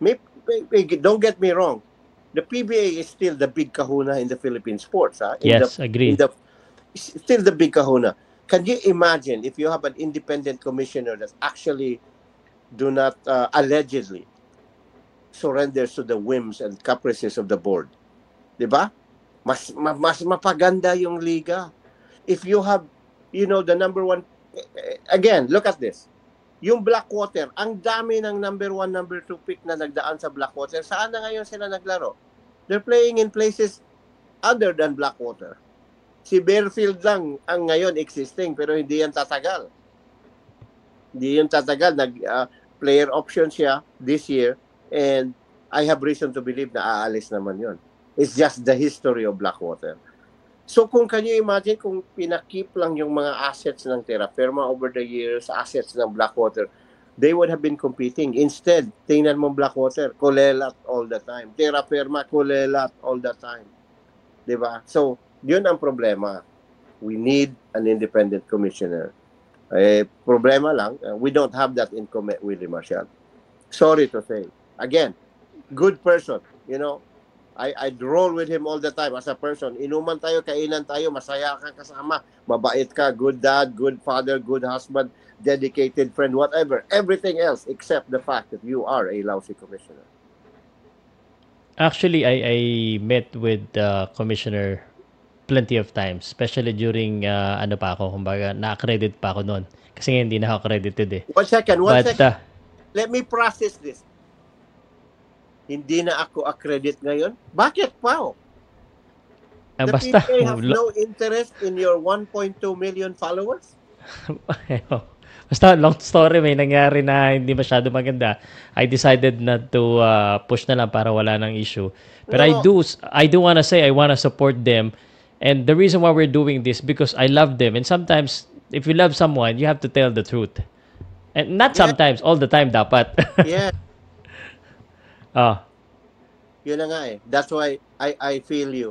Don't get me wrong. The PBA is still the big kahuna in the Philippine sports. Agree. Still the big kahuna. Can you imagine if you have an independent commissioner that actually do not allegedly surrenders to the whims and caprices of the board? Diba? Mas mapaganda yung liga. If you have, the number one, again, look at this. Yung Blackwater, ang dami ng number 1, number 2 pick na nagdaan sa Blackwater. Saan na ngayon sila naglaro? They're playing in places other than Blackwater. Si Bearfield lang ang ngayon existing, pero hindi yan tatagal. Hindi yan tatagal. Player option siya this year, and I have reason to believe na aalis naman yon. It's just the history of Blackwater. So kung can you imagine kung pinakip lang yung mga assets ng Terra Firma over the years, assets ng Blackwater, they would have been competing. Instead, tingnan mo Blackwater, kulelat all the time. Terra Firma, kulelat all the time. Diba? So, yun ang problema. We need an independent commissioner. Problema lang, we don't have that in Willie Marcial. Sorry to say. Again, good person. I'd roll with him all the time as a person. Inuman tayo, kainan tayo, masaya ka kasama, mabait ka, good dad, good father, good husband, dedicated friend, whatever. Everything else except the fact that you are a lousy commissioner. Actually, I met with the commissioner plenty of times, especially during kumbaga, na-accredit pa ako noon. Kasi hindi na ako accredited eh. One second. Let me process this. Hindi na ako accredit ngayon? Bakit pa? The basta, PBA have no interest in your 1.2 million followers? Basta long story, may nangyari na hindi masyado maganda. I decided not to push na lang para wala nang issue. But I do want to say I want to support them. And the reason why we're doing this, because I love them. And sometimes, if you love someone, you have to tell the truth. And not sometimes, all the time dapat. Yeah. Yun na nga eh. That's why I feel you.